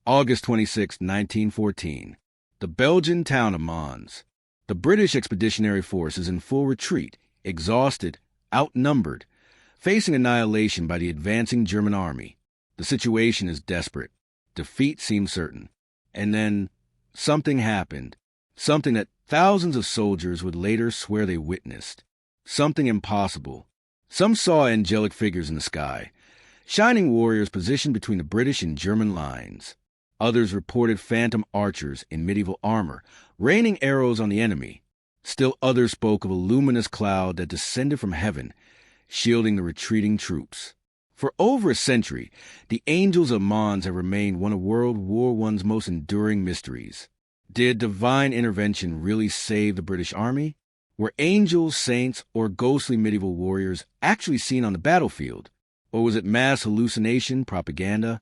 August 26, 1914. The Belgian town of Mons. The British Expeditionary Force is in full retreat, exhausted, outnumbered, facing annihilation by the advancing German army. The situation is desperate. Defeat seems certain. And then something happened. Something that thousands of soldiers would later swear they witnessed. Something impossible. Some saw angelic figures in the sky, shining warriors positioned between the British and German lines. Others reported phantom archers in medieval armor, raining arrows on the enemy. Still others spoke of a luminous cloud that descended from heaven, shielding the retreating troops. For over a century, the Angels of Mons have remained one of World War I's most enduring mysteries. Did divine intervention really save the British Army? Were angels, saints, or ghostly medieval warriors actually seen on the battlefield? Or was it mass hallucination, propaganda,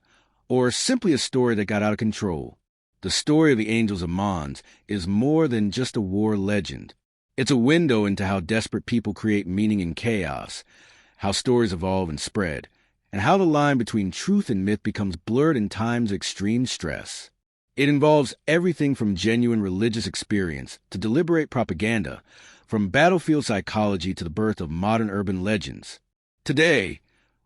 or simply a story that got out of control? The story of the Angels of Mons is more than just a war legend. It's a window into how desperate people create meaning in chaos, how stories evolve and spread, and how the line between truth and myth becomes blurred in times of extreme stress. It involves everything from genuine religious experience to deliberate propaganda, from battlefield psychology to the birth of modern urban legends. Today,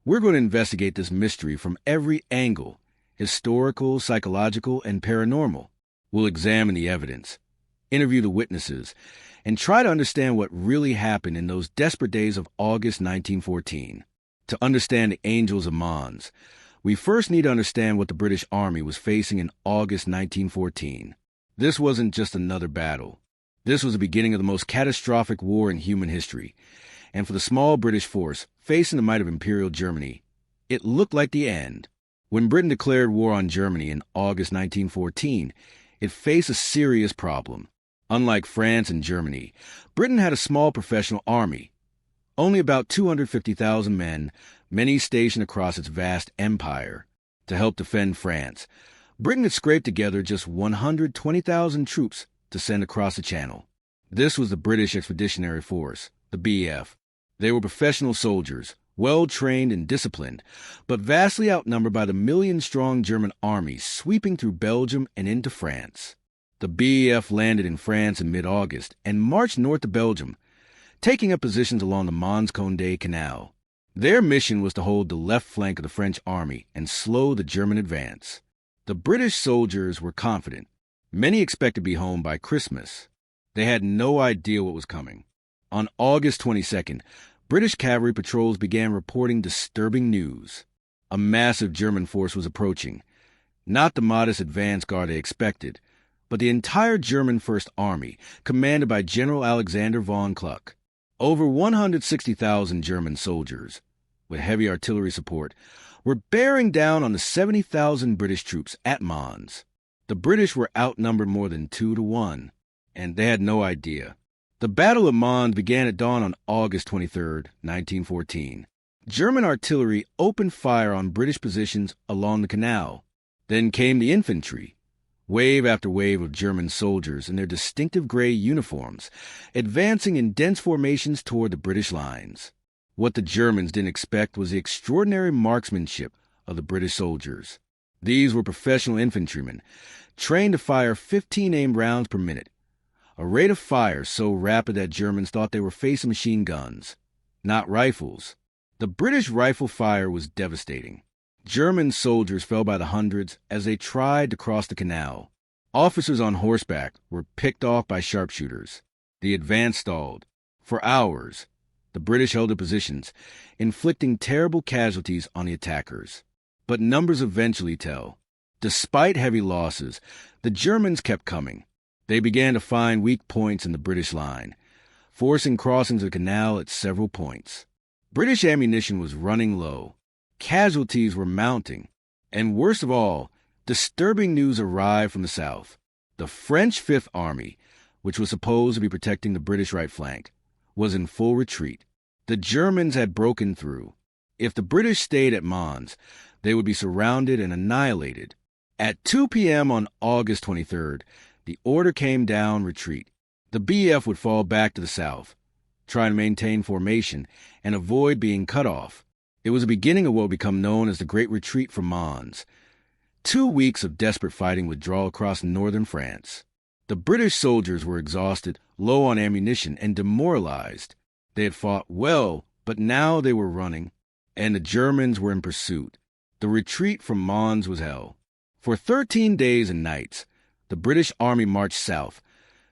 we're going to investigate this mystery from every angle: historical, psychological, and paranormal. We'll examine the evidence, interview the witnesses, and try to understand what really happened in those desperate days of August 1914. To understand the Angels of Mons, we first need to understand what the British Army was facing in August 1914. This wasn't just another battle. This was the beginning of the most catastrophic war in human history, and for the small British force facing the might of Imperial Germany, it looked like the end. When Britain declared war on Germany in August 1914, it faced a serious problem. Unlike France and Germany, Britain had a small professional army, only about 250,000 men, many stationed across its vast empire. To help defend France, Britain had scraped together just 120,000 troops to send across the Channel. This was the British Expeditionary Force, the BF. They were professional soldiers, well-trained and disciplined, but vastly outnumbered by the million-strong German army sweeping through Belgium and into France. The BEF landed in France in mid-August and marched north to Belgium, taking up positions along the Mons-Condé Canal. Their mission was to hold the left flank of the French army and slow the German advance. The British soldiers were confident. Many expected to be home by Christmas. They had no idea what was coming. On August 22nd, British cavalry patrols began reporting disturbing news. A massive German force was approaching. Not the modest advance guard they expected, but the entire German First Army, commanded by General Alexander von Kluck. Over 160,000 German soldiers, with heavy artillery support, were bearing down on the 70,000 British troops at Mons. The British were outnumbered more than 2-1, and they had no idea. The Battle of Mons began at dawn on August 23, 1914. German artillery opened fire on British positions along the canal. Then came the infantry. Wave after wave of German soldiers in their distinctive gray uniforms, advancing in dense formations toward the British lines. What the Germans didn't expect was the extraordinary marksmanship of the British soldiers. These were professional infantrymen, trained to fire 15 aimed rounds per minute, a rate of fire so rapid that Germans thought they were facing machine guns, not rifles. The British rifle fire was devastating. German soldiers fell by the hundreds as they tried to cross the canal. Officers on horseback were picked off by sharpshooters. The advance stalled. For hours, the British held their positions, inflicting terrible casualties on the attackers. But numbers eventually tell. Despite heavy losses, the Germans kept coming. They began to find weak points in the British line, forcing crossings of the canal at several points. British ammunition was running low. Casualties were mounting, and worst of all, disturbing news arrived from the south. The French Fifth Army, which was supposed to be protecting the British right flank, was in full retreat. The Germans had broken through. If the British stayed at Mons, they would be surrounded and annihilated. At 2 p.m. on August 23rd, the order came down: retreat. The BF would fall back to the south, try to maintain formation and avoid being cut off. It was the beginning of what would become known as the Great Retreat from Mons. 2 weeks of desperate fighting would draw across northern France. The British soldiers were exhausted, low on ammunition, and demoralized. They had fought well, but now they were running, and the Germans were in pursuit. The retreat from Mons was hell. For 13 days and nights, the British army marched south,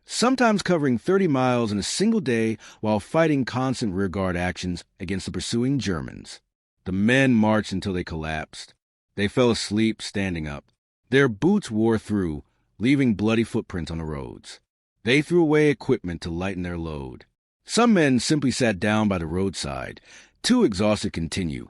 sometimes covering 30 miles in a single day while fighting constant rearguard actions against the pursuing Germans. The men marched until they collapsed. They fell asleep standing up. Their boots wore through, leaving bloody footprints on the roads. They threw away equipment to lighten their load. Some men simply sat down by the roadside, too exhausted to continue,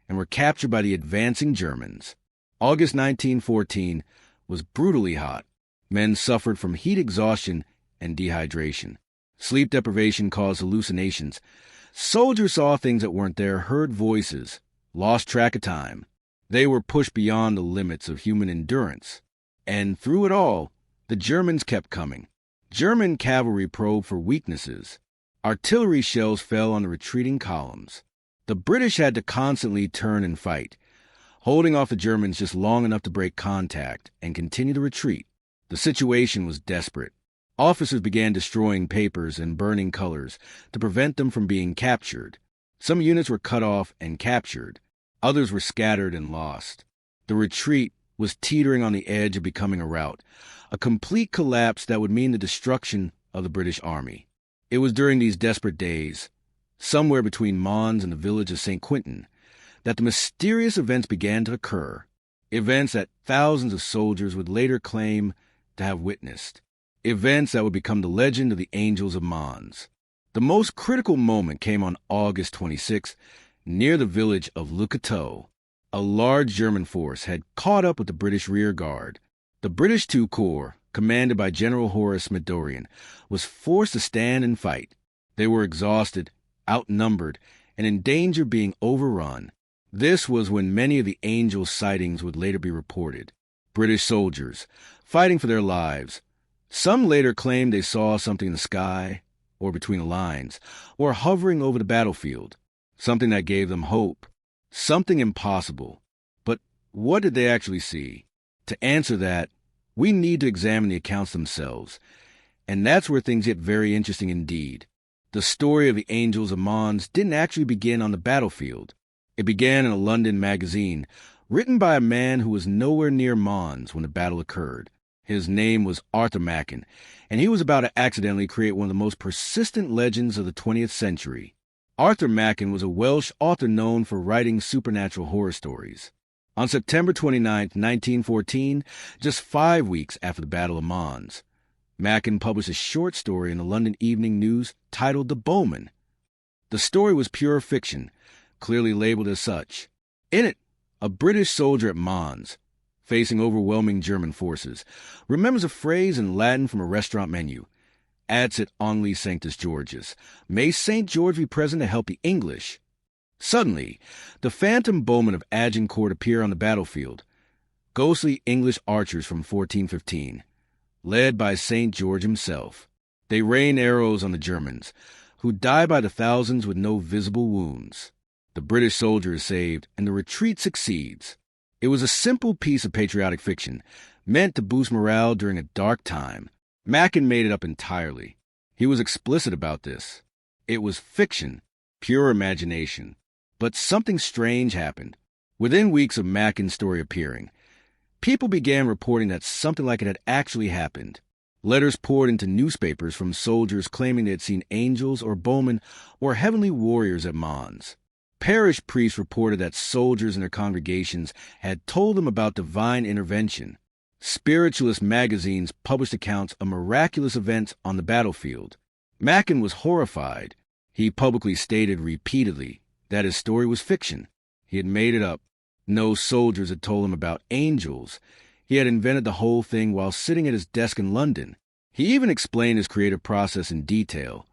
and were captured by the advancing Germans. August 1914 was brutally hot. Men suffered from heat exhaustion and dehydration. Sleep deprivation caused hallucinations. Soldiers saw things that weren't there, heard voices, lost track of time. They were pushed beyond the limits of human endurance. And through it all, the Germans kept coming. German cavalry probed for weaknesses. Artillery shells fell on the retreating columns. The British had to constantly turn and fight, holding off the Germans just long enough to break contact and continue the retreat. The situation was desperate. Officers began destroying papers and burning colors to prevent them from being captured. Some units were cut off and captured. Others were scattered and lost. The retreat was teetering on the edge of becoming a rout, a complete collapse that would mean the destruction of the British army. It was during these desperate days, somewhere between Mons and the village of St. Quentin, that the mysterious events began to occur, events that thousands of soldiers would later claim to have witnessed, events that would become the legend of the Angels of Mons. The most critical moment came on August 26, near the village of Le Cateau. A large German force had caught up with the British rear guard. The British II Corps, commanded by General Horace Smith-Dorrien, was forced to stand and fight. They were exhausted, outnumbered, and in danger of being overrun. This was when many of the Angels' sightings would later be reported. British soldiers, fighting for their lives. Some later claimed they saw something in the sky, or between the lines, or hovering over the battlefield, something that gave them hope, something impossible. But what did they actually see? To answer that, we need to examine the accounts themselves, and that's where things get very interesting indeed. The story of the Angels of Mons didn't actually begin on the battlefield. It began in a London magazine, written by a man who was nowhere near Mons when the battle occurred. His name was Arthur Machen, and he was about to accidentally create one of the most persistent legends of the 20th century. Arthur Machen was a Welsh author known for writing supernatural horror stories. On September 29, 1914, just 5 weeks after the Battle of Mons, Machen published a short story in the London Evening News titled The Bowman. The story was pure fiction, clearly labeled as such. In it, a British soldier at Mons, facing overwhelming German forces, remembers a phrase in Latin from a restaurant menu. Adsit only Sanctus Georgius. May St. George be present to help the English. Suddenly, the phantom bowmen of Agincourt appear on the battlefield, ghostly English archers from 1415, led by St. George himself. They rain arrows on the Germans, who die by the thousands with no visible wounds. The British soldier is saved, and the retreat succeeds. It was a simple piece of patriotic fiction, meant to boost morale during a dark time. Machen made it up entirely. He was explicit about this. It was fiction, pure imagination. But something strange happened. Within weeks of Machen's story appearing, people began reporting that something like it had actually happened. Letters poured into newspapers from soldiers claiming they had seen angels or bowmen or heavenly warriors at Mons. Parish priests reported that soldiers in their congregations had told them about divine intervention. Spiritualist magazines published accounts of miraculous events on the battlefield. Machen was horrified. He publicly stated repeatedly that his story was fiction. He had made it up. No soldiers had told him about angels. He had invented the whole thing while sitting at his desk in London. He even explained his creative process in detail,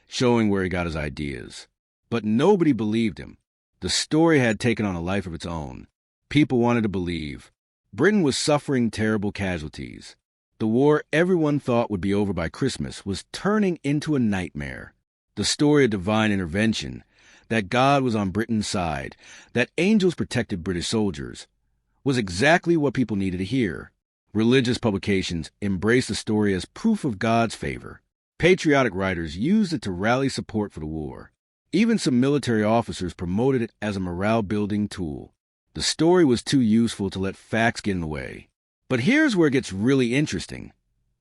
showing where he got his ideas. But nobody believed him. The story had taken on a life of its own. People wanted to believe. Britain was suffering terrible casualties. The war everyone thought would be over by Christmas was turning into a nightmare. The story of divine intervention, that God was on Britain's side, that angels protected British soldiers, was exactly what people needed to hear. Religious publications embraced the story as proof of God's favor. Patriotic writers used it to rally support for the war. Even some military officers promoted it as a morale-building tool. The story was too useful to let facts get in the way. But here's where it gets really interesting.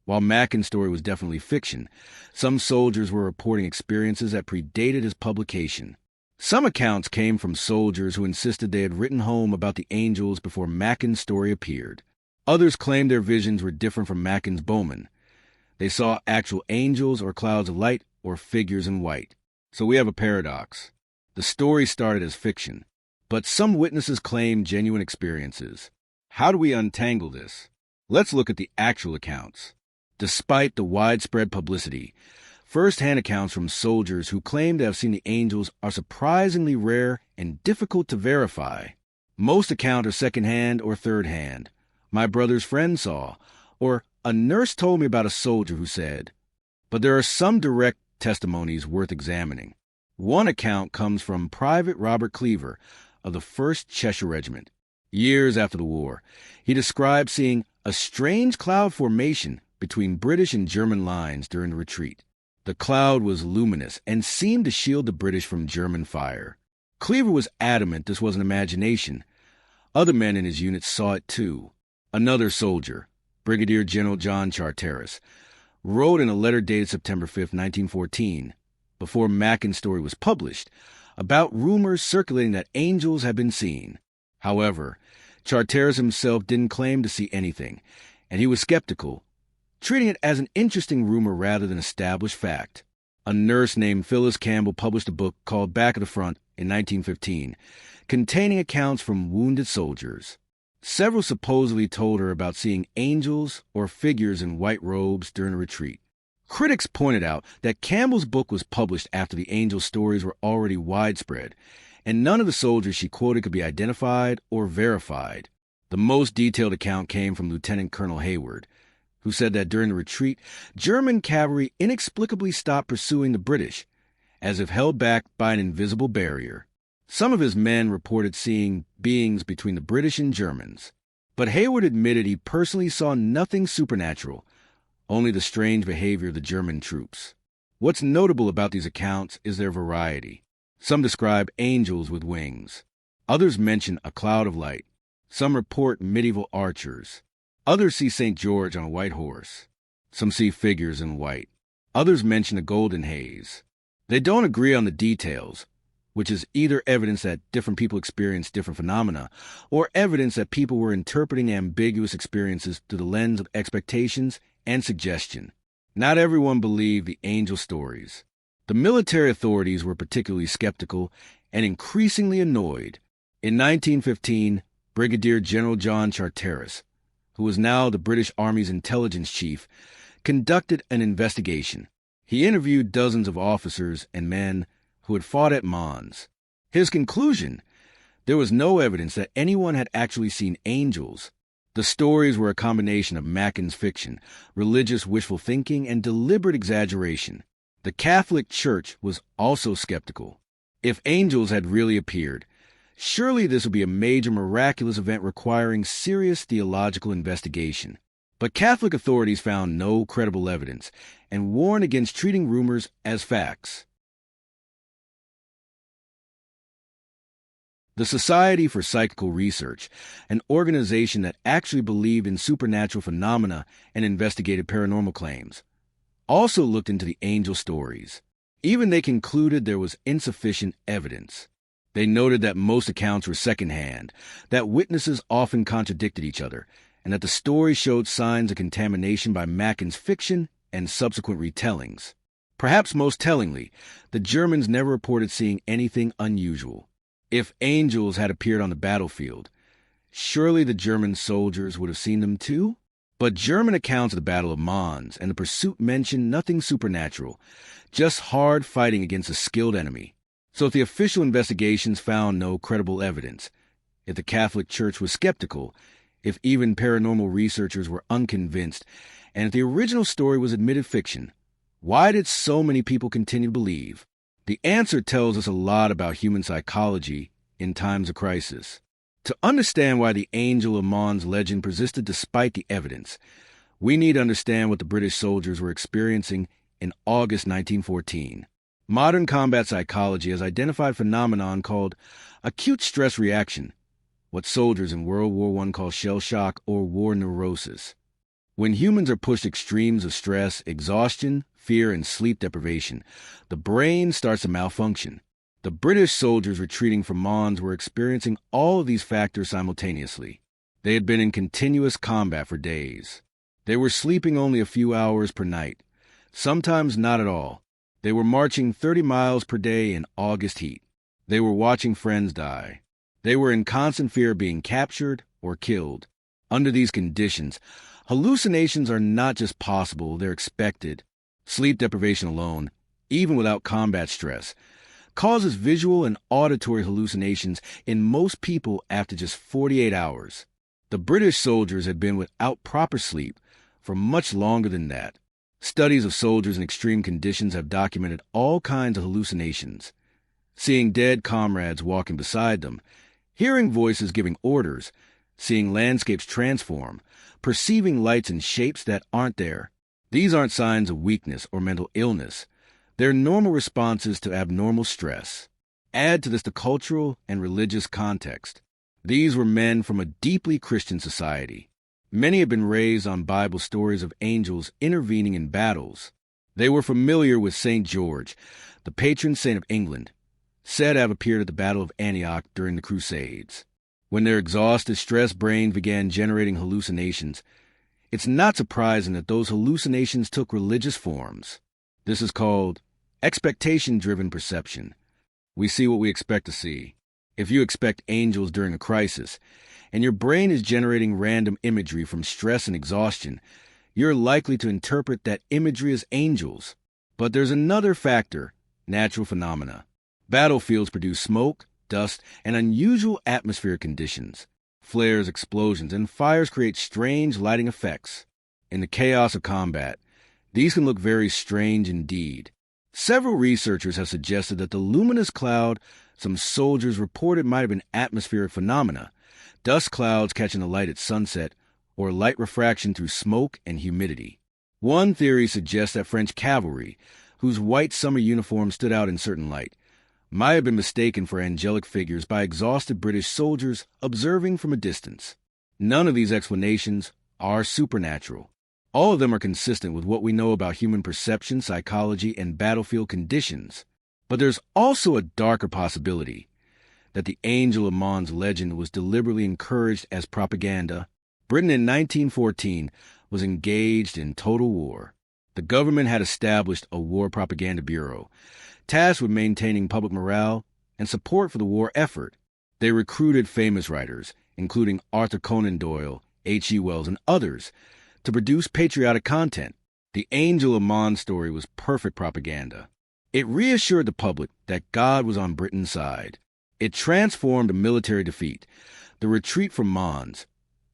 While Macken's story was definitely fiction, some soldiers were reporting experiences that predated his publication. Some accounts came from soldiers who insisted they had written home about the angels before Macken's story appeared. Others claimed their visions were different from Macken's bowmen. They saw actual angels or clouds of light or figures in white. So we have a paradox. The story started as fiction, but some witnesses claim genuine experiences. How do we untangle this? Let's look at the actual accounts. Despite the widespread publicity, first-hand accounts from soldiers who claim to have seen the angels are surprisingly rare and difficult to verify. Most accounts are second-hand or third-hand. My brother's friend saw, or a nurse told me about a soldier who said. But there are some direct testimonies worth examining. One account comes from Private Robert Cleaver of the 1st Cheshire Regiment. Years after the war, he described seeing a strange cloud formation between British and German lines during the retreat. The cloud was luminous and seemed to shield the British from German fire. Cleaver was adamant this wasn't imagination. Other men in his unit saw it too. Another soldier, Brigadier General John Charteris, wrote in a letter dated September 5, 1914, before Macken's story was published, about rumors circulating that angels had been seen. However, Charteris himself didn't claim to see anything, and he was skeptical, treating it as an interesting rumor rather than established fact. A nurse named Phyllis Campbell published a book called Back of the Front in 1915, containing accounts from wounded soldiers. Several supposedly told her about seeing angels or figures in white robes during a retreat. Critics pointed out that Campbell's book was published after the angel stories were already widespread, and none of the soldiers she quoted could be identified or verified. The most detailed account came from Lieutenant Colonel Hayward, who said that during the retreat, German cavalry inexplicably stopped pursuing the British, as if held back by an invisible barrier. Some of his men reported seeing beings between the British and Germans, but Hayward admitted he personally saw nothing supernatural, only the strange behavior of the German troops. What's notable about these accounts is their variety. Some describe angels with wings. Others mention a cloud of light. Some report medieval archers. Others see St. George on a white horse. Some see figures in white. Others mention a golden haze. They don't agree on the details, which is either evidence that different people experience different phenomena, or evidence that people were interpreting ambiguous experiences through the lens of expectations and suggestion. Not everyone believed the angel stories. The military authorities were particularly skeptical and increasingly annoyed. In 1915, Brigadier General John Charteris, who was now the British Army's intelligence chief, conducted an investigation. He interviewed dozens of officers and men who had fought at Mons. His conclusion: there was no evidence that anyone had actually seen angels. The stories were a combination of Macken's fiction, religious wishful thinking, and deliberate exaggeration. The Catholic Church was also skeptical. If angels had really appeared, surely this would be a major miraculous event requiring serious theological investigation. But Catholic authorities found no credible evidence and warned against treating rumors as facts. The Society for Psychical Research, an organization that actually believed in supernatural phenomena and investigated paranormal claims, also looked into the angel stories. Even they concluded there was insufficient evidence. They noted that most accounts were secondhand, that witnesses often contradicted each other, and that the stories showed signs of contamination by Macken's fiction and subsequent retellings. Perhaps most tellingly, the Germans never reported seeing anything unusual. If angels had appeared on the battlefield, surely the German soldiers would have seen them too? But German accounts of the Battle of Mons and the pursuit mention nothing supernatural, just hard fighting against a skilled enemy. So if the official investigations found no credible evidence, if the Catholic Church was skeptical, if even paranormal researchers were unconvinced, and if the original story was admitted fiction, why did so many people continue to believe? The answer tells us a lot about human psychology in times of crisis. To understand why the Angel of Mons legend persisted despite the evidence, we need to understand what the British soldiers were experiencing in August 1914. Modern combat psychology has identified a phenomenon called acute stress reaction, what soldiers in World War I call shell shock or war neurosis. When humans are pushed extremes of stress, exhaustion, fear, and sleep deprivation, the brain starts to malfunction. The British soldiers retreating from Mons were experiencing all of these factors simultaneously. They had been in continuous combat for days. They were sleeping only a few hours per night, sometimes not at all. They were marching 30 miles per day in August heat. They were watching friends die. They were in constant fear of being captured or killed. Under these conditions, hallucinations are not just possible, they're expected. Sleep deprivation alone, even without combat stress, causes visual and auditory hallucinations in most people after just 48 hours. The British soldiers had been without proper sleep for much longer than that. Studies of soldiers in extreme conditions have documented all kinds of hallucinations. Seeing dead comrades walking beside them, hearing voices giving orders, seeing landscapes transform, perceiving lights and shapes that aren't there. These aren't signs of weakness or mental illness. They're normal responses to abnormal stress. Add to this the cultural and religious context. These were men from a deeply Christian society. Many had been raised on Bible stories of angels intervening in battles. They were familiar with St. George, the patron saint of England, said to have appeared at the Battle of Antioch during the Crusades. When their exhausted, stressed brains began generating hallucinations, it's not surprising that those hallucinations took religious forms. This is called expectation-driven perception. We see what we expect to see. If you expect angels during a crisis, and your brain is generating random imagery from stress and exhaustion, you're likely to interpret that imagery as angels. But there's another factor, natural phenomena. Battlefields produce smoke, dust, and unusual atmospheric conditions. Flares, explosions, and fires create strange lighting effects. In the chaos of combat, these can look very strange indeed. Several researchers have suggested that the luminous cloud some soldiers reported might have been atmospheric phenomena, dust clouds catching the light at sunset, or light refraction through smoke and humidity. One theory suggests that French cavalry, whose white summer uniforms stood out in certain light, might have been mistaken for angelic figures by exhausted British soldiers observing from a distance. None of these explanations are supernatural. All of them are consistent with what we know about human perception, psychology, and battlefield conditions. But there's also a darker possibility that the Angel of Mons legend was deliberately encouraged as propaganda. Britain in 1914 was engaged in total war. The government had established a war propaganda bureau, tasked with maintaining public morale and support for the war effort. They recruited famous writers, including Arthur Conan Doyle, H.G. Wells, and others, to produce patriotic content. The Angel of Mons story was perfect propaganda. It reassured the public that God was on Britain's side. It transformed a military defeat, the retreat from Mons,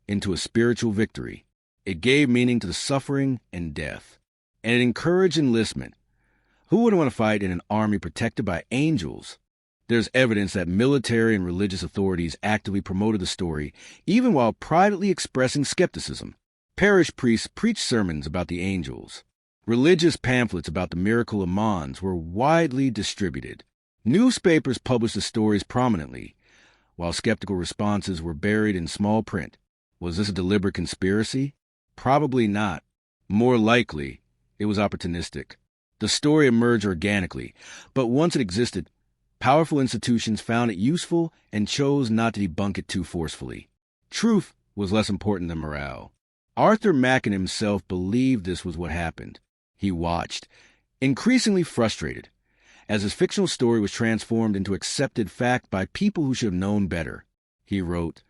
into a spiritual victory. It gave meaning to the suffering and death. And it encouraged enlistment. Who wouldn't want to fight in an army protected by angels? There's evidence that military and religious authorities actively promoted the story, even while privately expressing skepticism. Parish priests preached sermons about the angels. Religious pamphlets about the miracle of Mons were widely distributed. Newspapers published the stories prominently, while skeptical responses were buried in small print. Was this a deliberate conspiracy? Probably not. More likely, it was opportunistic. The story emerged organically, but once it existed, powerful institutions found it useful and chose not to debunk it too forcefully. Truth was less important than morale. Arthur Machen himself believed this was what happened. He watched, increasingly frustrated, as his fictional story was transformed into accepted fact by people who should have known better. He wrote,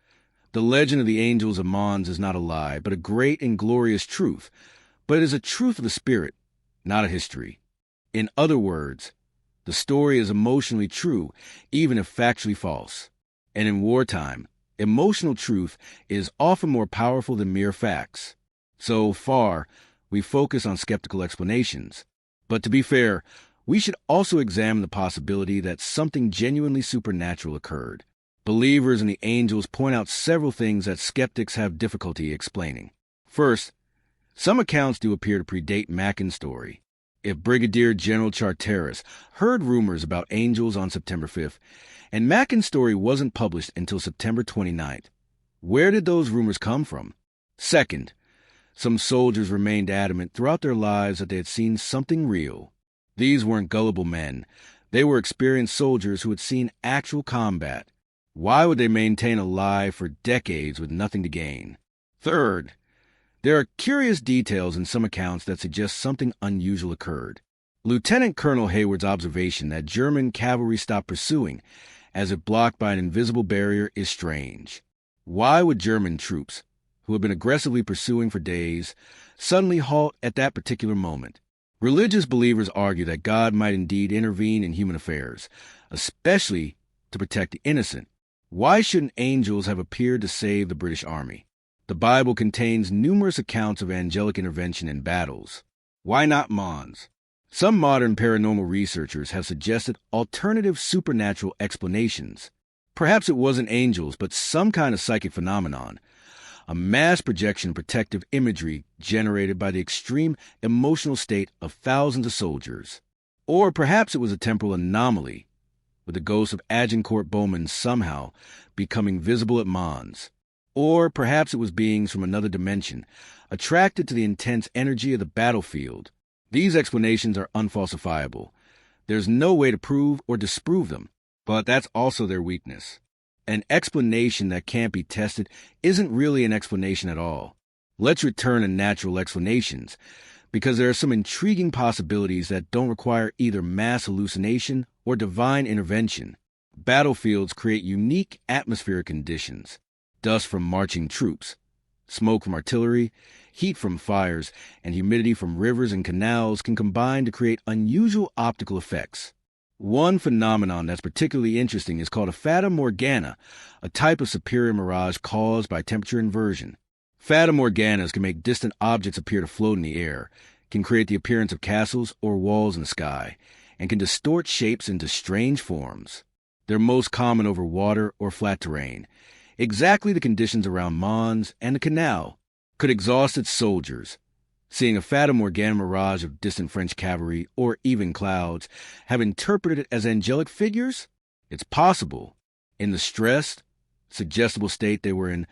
"The legend of the Angels of Mons is not a lie, but a great and glorious truth. But it is a truth of the spirit, not a history. In other words, the story is emotionally true, even if factually false. And in wartime, emotional truth is often more powerful than mere facts. So far, we focus on skeptical explanations. But to be fair, we should also examine the possibility that something genuinely supernatural occurred. Believers in the angels point out several things that skeptics have difficulty explaining. First, some accounts do appear to predate Macken's story. If Brigadier General Charteris heard rumors about angels on September 5th, and Macken's story wasn't published until September 29th, where did those rumors come from? Second, some soldiers remained adamant throughout their lives that they had seen something real. These weren't gullible men. They were experienced soldiers who had seen actual combat. Why would they maintain a lie for decades with nothing to gain? Third, there are curious details in some accounts that suggest something unusual occurred. Lieutenant Colonel Hayward's observation that German cavalry stopped pursuing as if blocked by an invisible barrier is strange. Why would German troops, who had been aggressively pursuing for days, suddenly halt at that particular moment? Religious believers argue that God might indeed intervene in human affairs, especially to protect the innocent. Why shouldn't angels have appeared to save the British Army? The Bible contains numerous accounts of angelic intervention in battles. Why not Mons? Some modern paranormal researchers have suggested alternative supernatural explanations. Perhaps it wasn't angels, but some kind of psychic phenomenon, a mass projection of protective imagery generated by the extreme emotional state of thousands of soldiers. Or perhaps it was a temporal anomaly, with the ghost of Agincourt Bowman somehow becoming visible at Mons. Or perhaps it was beings from another dimension, attracted to the intense energy of the battlefield. These explanations are unfalsifiable. There's no way to prove or disprove them, but that's also their weakness. An explanation that can't be tested isn't really an explanation at all. Let's return to natural explanations, because there are some intriguing possibilities that don't require either mass hallucination or divine intervention. Battlefields create unique atmospheric conditions. Dust from marching troops, smoke from artillery, heat from fires, and humidity from rivers and canals can combine to create unusual optical effects. One phenomenon that's particularly interesting is called a fata morgana, a type of superior mirage caused by temperature inversion. Fata morganas can make distant objects appear to float in the air, can create the appearance of castles or walls in the sky, and can distort shapes into strange forms. They're most common over water or flat terrain. Exactly the conditions around Mons and the canal. Could exhausted soldiers, seeing a fata morgana mirage of distant French cavalry or even clouds, have interpreted it as angelic figures? It's possible. In the stressed, suggestible state they were in,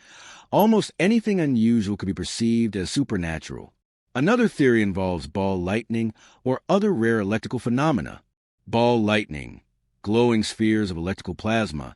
almost anything unusual could be perceived as supernatural. Another theory involves ball lightning or other rare electrical phenomena. Ball lightning, glowing spheres of electrical plasma,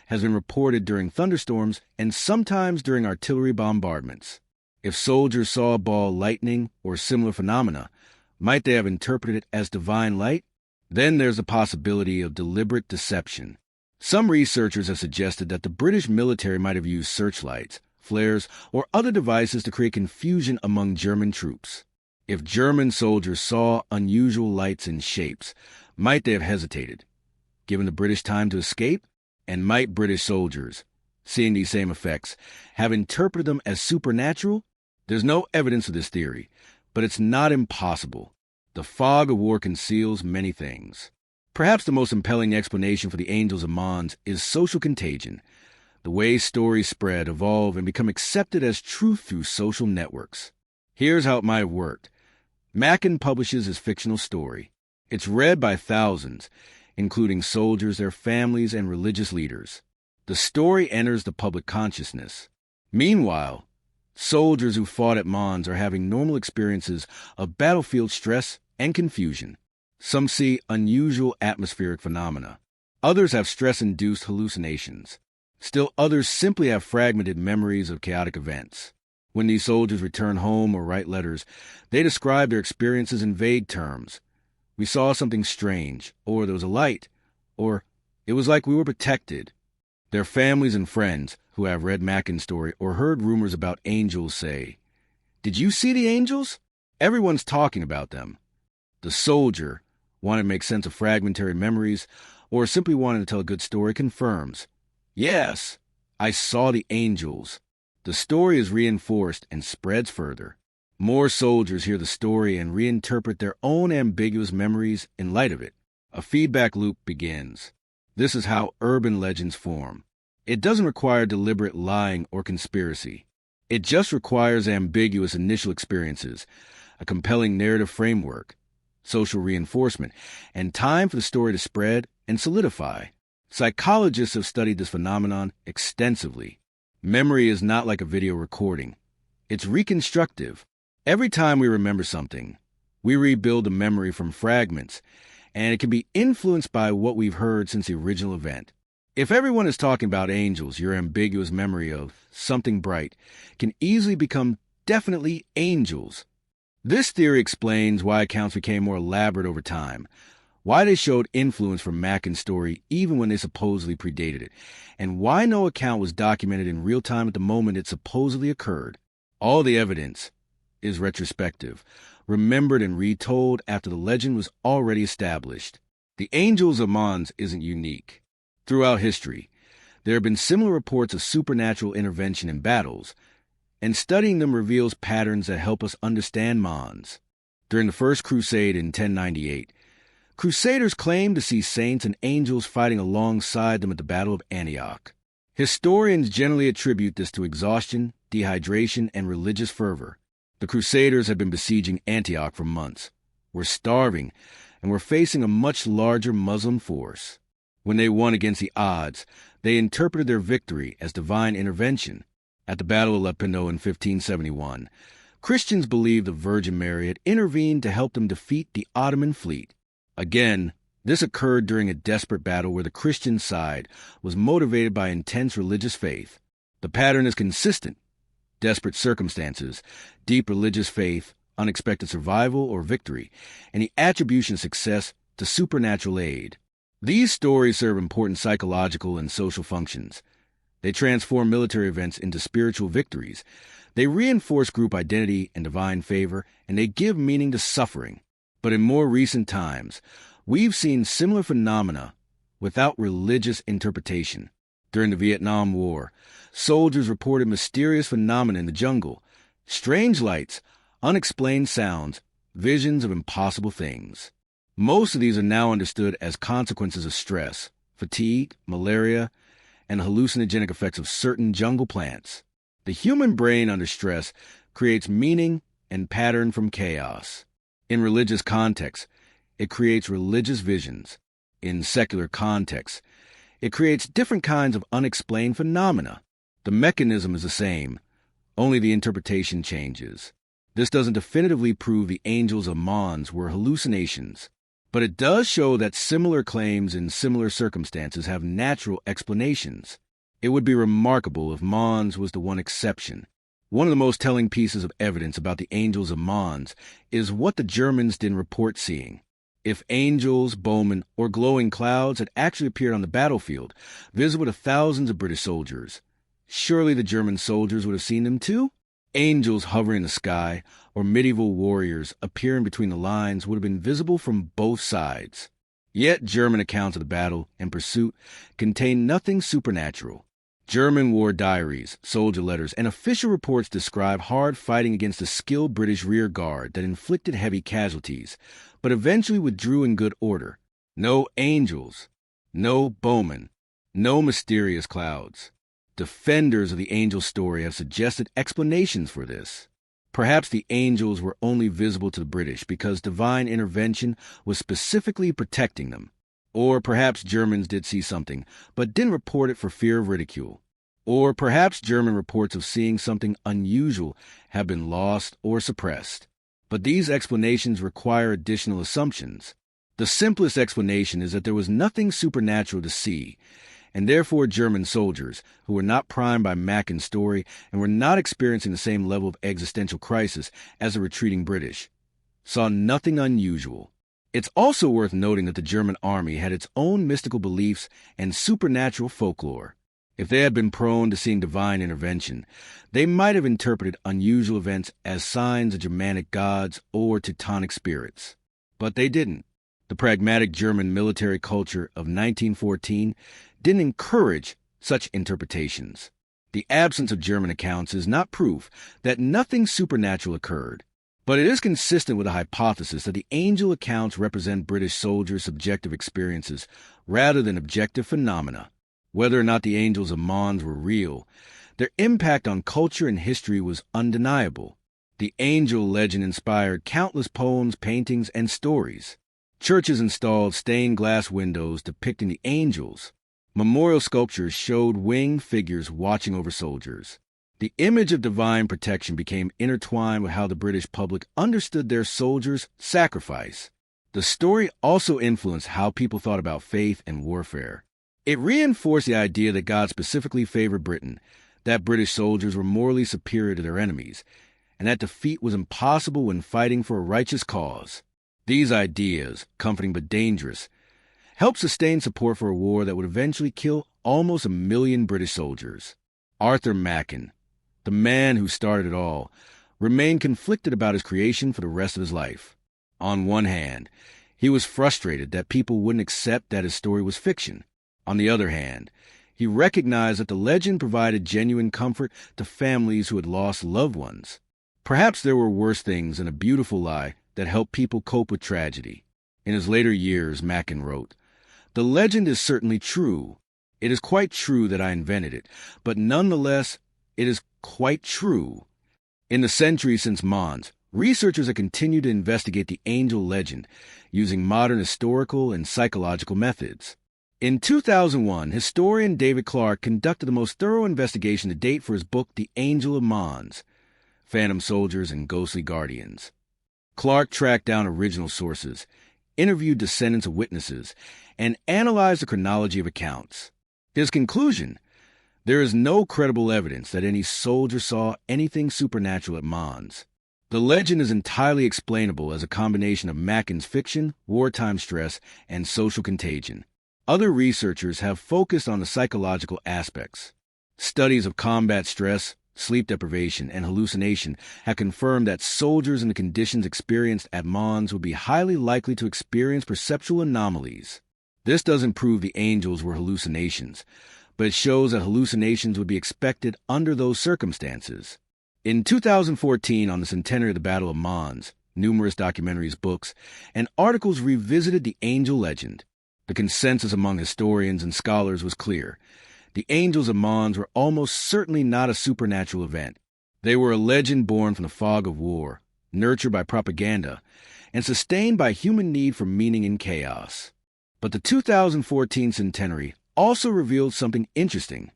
has been reported during thunderstorms and sometimes during artillery bombardments. If soldiers saw ball lightning or similar phenomena, might they have interpreted it as divine light? Then there's the possibility of deliberate deception. Some researchers have suggested that the British military might have used searchlights, flares, or other devices to create confusion among German troops. If German soldiers saw unusual lights and shapes, might they have hesitated, given the British time to escape? And might British soldiers, seeing these same effects, have interpreted them as supernatural? There's no evidence of this theory, but it's not impossible. The fog of war conceals many things. Perhaps the most compelling explanation for the Angels of Mons is social contagion, the way stories spread, evolve, and become accepted as truth through social networks. Here's how it might have worked. Macken publishes his fictional story. It's read by thousands, including soldiers, their families, and religious leaders. The story enters the public consciousness. Meanwhile, soldiers who fought at Mons are having normal experiences of battlefield stress and confusion. Some see unusual atmospheric phenomena. Others have stress-induced hallucinations. Still others simply have fragmented memories of chaotic events. When these soldiers return home or write letters, they describe their experiences in vague terms. We saw something strange, or there was a light, or it was like we were protected. Their families and friends who have read Macken's story or heard rumors about angels say, "Did you see the angels? Everyone's talking about them." The soldier, wanting to make sense of fragmentary memories, or simply wanting to tell a good story, confirms, "Yes, I saw the angels." The story is reinforced and spreads further. More soldiers hear the story and reinterpret their own ambiguous memories in light of it. A feedback loop begins. This is how urban legends form. It doesn't require deliberate lying or conspiracy. It just requires ambiguous initial experiences, a compelling narrative framework, social reinforcement, and time for the story to spread and solidify. Psychologists have studied this phenomenon extensively. Memory is not like a video recording. It's reconstructive. Every time we remember something, we rebuild the memory from fragments, and it can be influenced by what we've heard since the original event. If everyone is talking about angels, your ambiguous memory of something bright can easily become definitely angels. This theory explains why accounts became more elaborate over time, why they showed influence from Macken's story even when they supposedly predated it, and why no account was documented in real time at the moment it supposedly occurred. All the evidence is retrospective, remembered and retold after the legend was already established. The Angels of Mons isn't unique. Throughout history, there have been similar reports of supernatural intervention in battles, and studying them reveals patterns that help us understand Mons. During the First Crusade in 1098, Crusaders claimed to see saints and angels fighting alongside them at the Battle of Antioch. Historians generally attribute this to exhaustion, dehydration, and religious fervor. The Crusaders had been besieging Antioch for months, were starving, and were facing a much larger Muslim force. When they won against the odds, they interpreted their victory as divine intervention. At the Battle of Lepanto in 1571, Christians believed the Virgin Mary had intervened to help them defeat the Ottoman fleet. Again, this occurred during a desperate battle where the Christian side was motivated by intense religious faith. The pattern is consistent. Desperate circumstances, deep religious faith, unexpected survival or victory, and the attribution of success to supernatural aid. These stories serve important psychological and social functions. They transform military events into spiritual victories. They reinforce group identity and divine favor, and they give meaning to suffering. But in more recent times, we've seen similar phenomena without religious interpretation. During the Vietnam War, soldiers reported mysterious phenomena in the jungle, strange lights, unexplained sounds, visions of impossible things. Most of these are now understood as consequences of stress, fatigue, malaria, and hallucinogenic effects of certain jungle plants. The human brain under stress creates meaning and pattern from chaos. In religious contexts, it creates religious visions. In secular contexts, it creates different kinds of unexplained phenomena. The mechanism is the same, only the interpretation changes. This doesn't definitively prove the Angels of Mons were hallucinations, but it does show that similar claims in similar circumstances have natural explanations. It would be remarkable if Mons was the one exception. One of the most telling pieces of evidence about the Angels of Mons is what the Germans didn't report seeing. If angels, bowmen, or glowing clouds had actually appeared on the battlefield, visible to thousands of British soldiers, surely the German soldiers would have seen them too? Angels hovering in the sky, or medieval warriors appearing between the lines would have been visible from both sides. Yet German accounts of the battle and pursuit contain nothing supernatural. German war diaries, soldier letters, and official reports describe hard fighting against the skilled British rear guard that inflicted heavy casualties, but eventually withdrew in good order. No angels, no bowmen, no mysterious clouds. Defenders of the angel story have suggested explanations for this. Perhaps the angels were only visible to the British because divine intervention was specifically protecting them. Or perhaps Germans did see something, but didn't report it for fear of ridicule. Or perhaps German reports of seeing something unusual have been lost or suppressed. But these explanations require additional assumptions. The simplest explanation is that there was nothing supernatural to see, and therefore German soldiers, who were not primed by Macken's story and were not experiencing the same level of existential crisis as the retreating British, saw nothing unusual. It's also worth noting that the German army had its own mystical beliefs and supernatural folklore. If they had been prone to seeing divine intervention, they might have interpreted unusual events as signs of Germanic gods or Teutonic spirits. But they didn't. The pragmatic German military culture of 1914 didn't encourage such interpretations. The absence of German accounts is not proof that nothing supernatural occurred, but it is consistent with the hypothesis that the angel accounts represent British soldiers' subjective experiences rather than objective phenomena. Whether or not the Angels of Mons were real, their impact on culture and history was undeniable. The angel legend inspired countless poems, paintings, and stories. Churches installed stained glass windows depicting the angels. Memorial sculptures showed winged figures watching over soldiers. The image of divine protection became intertwined with how the British public understood their soldiers' sacrifice. The story also influenced how people thought about faith and warfare. It reinforced the idea that God specifically favored Britain, that British soldiers were morally superior to their enemies, and that defeat was impossible when fighting for a righteous cause. These ideas, comforting but dangerous, helped sustain support for a war that would eventually kill almost 1 million British soldiers. Arthur Machen, the man who started it all, remained conflicted about his creation for the rest of his life. On one hand, he was frustrated that people wouldn't accept that his story was fiction. On the other hand, he recognized that the legend provided genuine comfort to families who had lost loved ones. Perhaps there were worse things than a beautiful lie that helped people cope with tragedy. In his later years, Machen wrote, "The legend is certainly true. It is quite true that I invented it, but nonetheless, it is quite true." In the centuries since Mons, researchers have continued to investigate the angel legend using modern historical and psychological methods. In 2001, historian David Clark conducted the most thorough investigation to date for his book The Angel of Mons, Phantom Soldiers and Ghostly Guardians. Clark tracked down original sources, interviewed descendants of witnesses, and analyzed the chronology of accounts. His conclusion: there is no credible evidence that any soldier saw anything supernatural at Mons. The legend is entirely explainable as a combination of Machen's fiction, wartime stress, and social contagion. Other researchers have focused on the psychological aspects. Studies of combat stress, sleep deprivation, and hallucination have confirmed that soldiers in the conditions experienced at Mons would be highly likely to experience perceptual anomalies. This doesn't prove the angels were hallucinations, but it shows that hallucinations would be expected under those circumstances. In 2014, on the centenary of the Battle of Mons, numerous documentaries, books, and articles revisited the angel legend. The consensus among historians and scholars was clear. The Angels of Mons were almost certainly not a supernatural event. They were a legend born from the fog of war, nurtured by propaganda, and sustained by human need for meaning in chaos. But the 2014 centenary also revealed something interesting.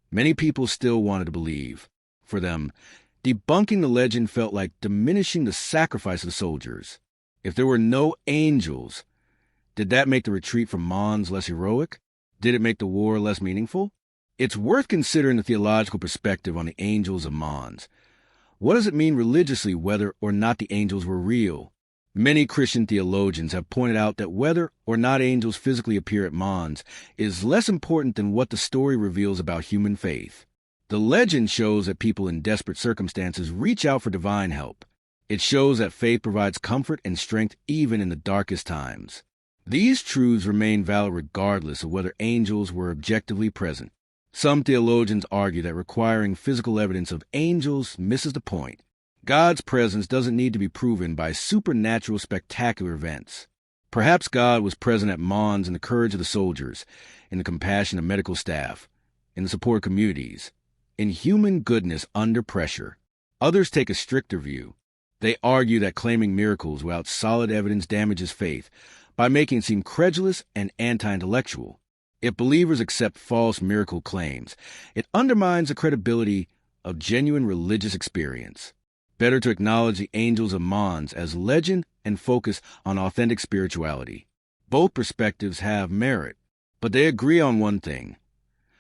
Many people still wanted to believe. For them, debunking the legend felt like diminishing the sacrifice of the soldiers. If there were no angels, did that make the retreat from Mons less heroic? Did it make the war less meaningful? It's worth considering the theological perspective on the Angels of Mons. What does it mean religiously whether or not the angels were real? Many Christian theologians have pointed out that whether or not angels physically appear at Mons is less important than what the story reveals about human faith. The legend shows that people in desperate circumstances reach out for divine help. It shows that faith provides comfort and strength even in the darkest times. These truths remain valid regardless of whether angels were objectively present. Some theologians argue that requiring physical evidence of angels misses the point. God's presence doesn't need to be proven by supernatural spectacular events. Perhaps God was present at Mons in the courage of the soldiers, in the compassion of medical staff, in the support of communities, in human goodness under pressure. Others take a stricter view. They argue that claiming miracles without solid evidence damages faith by making it seem credulous and anti-intellectual. If believers accept false miracle claims, it undermines the credibility of genuine religious experience. Better to acknowledge the Angels of Mons as legend and focus on authentic spirituality. Both perspectives have merit, but they agree on one thing.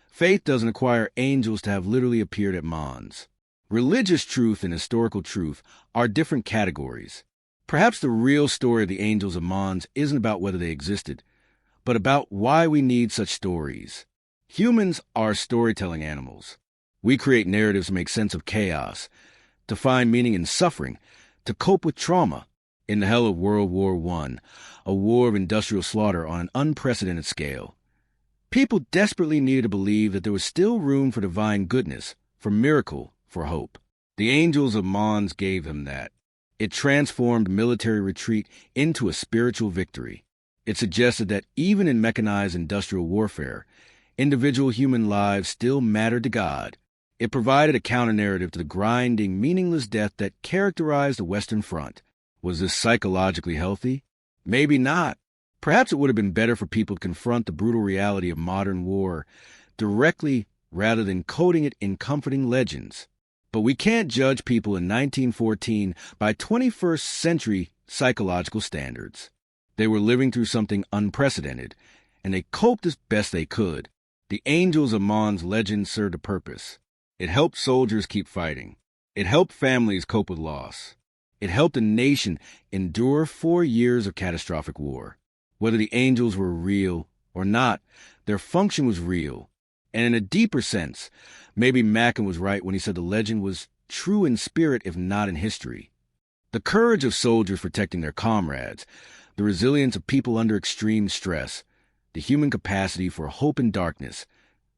Faith doesn't require angels to have literally appeared at Mons. Religious truth and historical truth are different categories. Perhaps the real story of the Angels of Mons isn't about whether they existed, but about why we need such stories. Humans are storytelling animals. We create narratives to make sense of chaos, to find meaning in suffering, to cope with trauma. In the hell of World War I, a war of industrial slaughter on an unprecedented scale, people desperately needed to believe that there was still room for divine goodness, for miracle, for hope. The Angels of Mons gave them that. It transformed military retreat into a spiritual victory. It suggested that even in mechanized industrial warfare, Individual human lives still mattered to God. It provided a counter-narrative to the grinding, meaningless death that characterized the Western Front. Was this psychologically healthy? Maybe not. Perhaps it would have been better for people to confront the brutal reality of modern war directly rather than coding it in comforting legends. But we can't judge people in 1914 by 21st century psychological standards. They were living through something unprecedented, and they coped as best they could. The Angels of Mons legend served a purpose. It helped soldiers keep fighting. It helped families cope with loss. It helped a nation endure 4 years of catastrophic war. Whether the angels were real or not, their function was real. And in a deeper sense, maybe Mackin was right when he said the legend was true in spirit if not in history. The courage of soldiers protecting their comrades, the resilience of people under extreme stress, the human capacity for hope in darkness,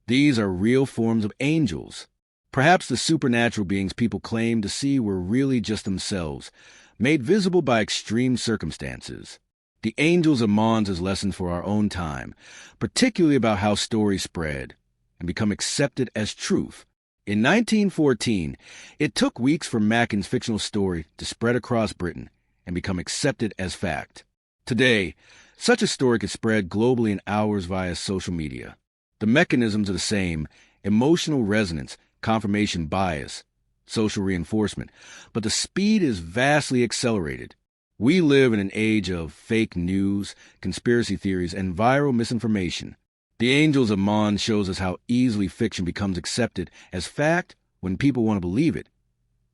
these are real forms of angels. Perhaps the supernatural beings people claim to see were really just themselves, made visible by extreme circumstances. The Angels of Mons is lessons for our own time, particularly about how stories spread and become accepted as truth. In 1914, it took weeks for Mackin's fictional story to spread across Britain and become accepted as fact. Today, such a story could spread globally in hours via social media. The mechanisms are the same: emotional resonance, confirmation bias, social reinforcement, but the speed is vastly accelerated. We live in an age of fake news, conspiracy theories, and viral misinformation. The Angels of Mons shows us how easily fiction becomes accepted as fact when people want to believe it,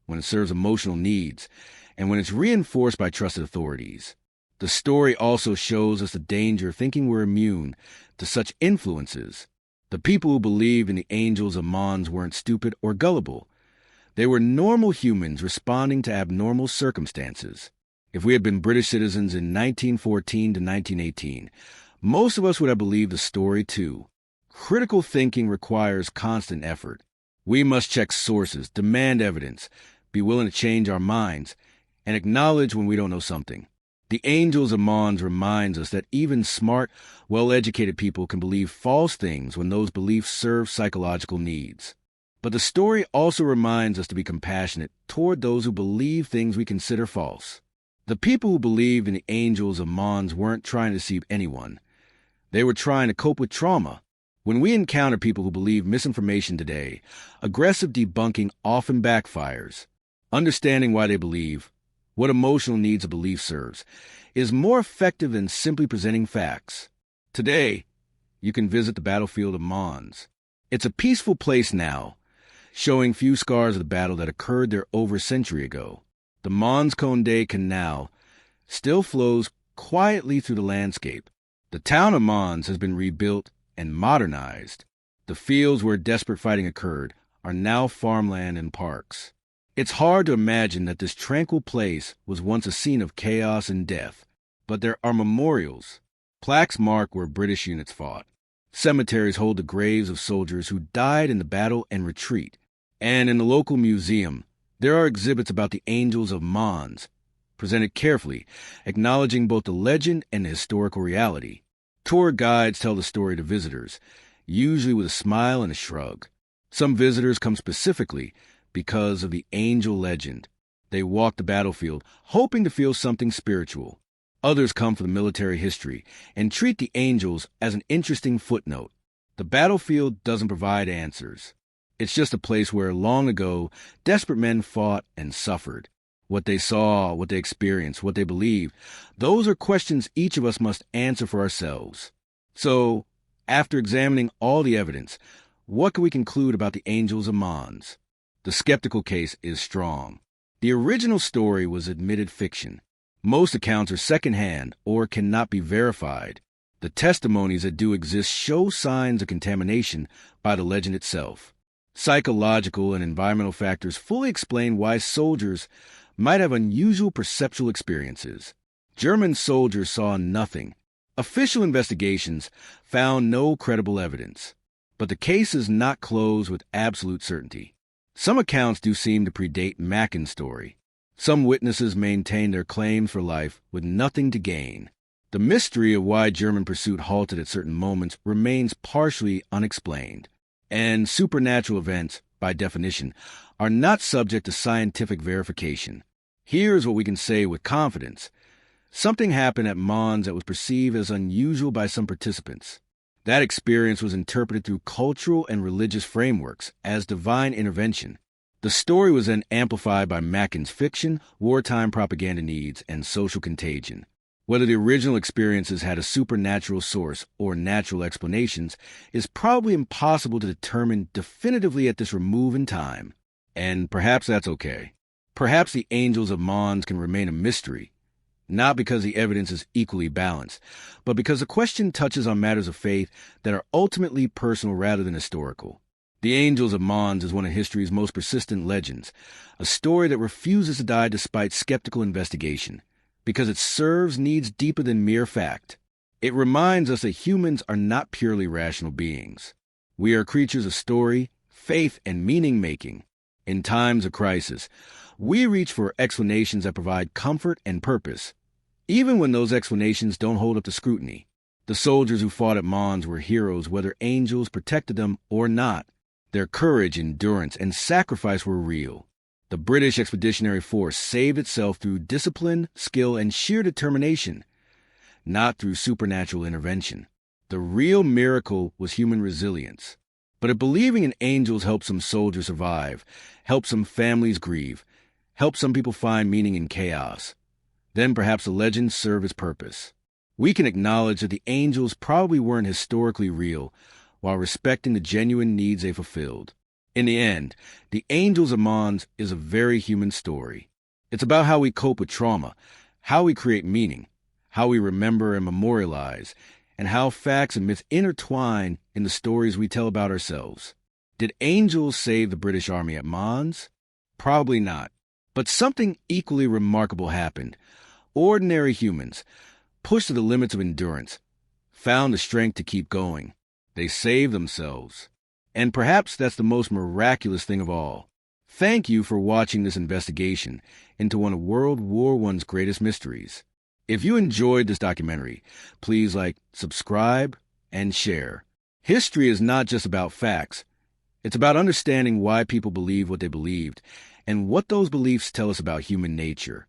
when it serves emotional needs, and when it's reinforced by trusted authorities. The story also shows us the danger of thinking we're immune to such influences. The people who believed in the Angels of Mons weren't stupid or gullible. They were normal humans responding to abnormal circumstances. If we had been British citizens in 1914 to 1918, most of us would have believed the story too. Critical thinking requires constant effort. We must check sources, demand evidence, be willing to change our minds, and acknowledge when we don't know something. The Angels of Mons reminds us that even smart, well-educated people can believe false things when those beliefs serve psychological needs. But the story also reminds us to be compassionate toward those who believe things we consider false. The people who believed in the Angels of Mons weren't trying to deceive anyone. They were trying to cope with trauma. When we encounter people who believe misinformation today, aggressive debunking often backfires. Understanding why they believe, what emotional needs a belief serves, is more effective than simply presenting facts. Today, you can visit the battlefield of Mons. It's a peaceful place now, showing few scars of the battle that occurred there over a century ago. The Mons-Condé Canal still flows quietly through the landscape. The town of Mons has been rebuilt and modernized. The fields where desperate fighting occurred are now farmland and parks. It's hard to imagine that this tranquil place was once a scene of chaos and death, but there are memorials. Plaques mark where British units fought. Cemeteries hold the graves of soldiers who died in the battle and retreat. And in the local museum, there are exhibits about the Angels of Mons, presented carefully, acknowledging both the legend and the historical reality. Tour guides tell the story to visitors, usually with a smile and a shrug. Some visitors come specifically because of the angel legend. They walk the battlefield, hoping to feel something spiritual. Others come for the military history and treat the angels as an interesting footnote. The battlefield doesn't provide answers. It's just a place where, long ago, desperate men fought and suffered. What they saw, what they experienced, what they believed, those are questions each of us must answer for ourselves. So, after examining all the evidence, what can we conclude about the Angels of Mons? The skeptical case is strong. The original story was admitted fiction. Most accounts are secondhand or cannot be verified. The testimonies that do exist show signs of contamination by the legend itself. Psychological and environmental factors fully explain why soldiers might have unusual perceptual experiences. German soldiers saw nothing. Official investigations found no credible evidence. But the case is not closed with absolute certainty. Some accounts do seem to predate Mackin's story. Some witnesses maintain their claims for life with nothing to gain. The mystery of why German pursuit halted at certain moments remains partially unexplained, and supernatural events, by definition, are not subject to scientific verification. Here's what we can say with confidence. Something happened at Mons that was perceived as unusual by some participants. That experience was interpreted through cultural and religious frameworks as divine intervention. The story was then amplified by Macken's fiction, wartime propaganda needs, and social contagion. Whether the original experiences had a supernatural source or natural explanations is probably impossible to determine definitively at this remove in time. And perhaps that's okay. Perhaps the Angels of Mons can remain a mystery, not because the evidence is equally balanced, but because the question touches on matters of faith that are ultimately personal rather than historical. The Angels of Mons is one of history's most persistent legends, a story that refuses to die despite skeptical investigation, because it serves needs deeper than mere fact. It reminds us that humans are not purely rational beings. We are creatures of story, faith, and meaning-making. In times of crisis, we reach for explanations that provide comfort and purpose, even when those explanations don't hold up to scrutiny. The soldiers who fought at Mons were heroes whether angels protected them or not. Their courage, endurance, and sacrifice were real. The British Expeditionary Force saved itself through discipline, skill, and sheer determination, not through supernatural intervention. The real miracle was human resilience. But if believing in angels helped some soldiers survive, helped some families grieve, helped some people find meaning in chaos, then perhaps the legends serve its purpose. We can acknowledge that the angels probably weren't historically real, while respecting the genuine needs they fulfilled. In the end, the Angels of Mons is a very human story. It's about how we cope with trauma, how we create meaning, how we remember and memorialize, and how facts and myths intertwine in the stories we tell about ourselves. Did angels save the British Army at Mons? Probably not. But something equally remarkable happened. Ordinary humans, pushed to the limits of endurance, found the strength to keep going. They saved themselves. And perhaps that's the most miraculous thing of all. Thank you for watching this investigation into one of World War I's greatest mysteries. If you enjoyed this documentary, please subscribe, and share. History is not just about facts. It's about understanding why people believe what they believed and what those beliefs tell us about human nature.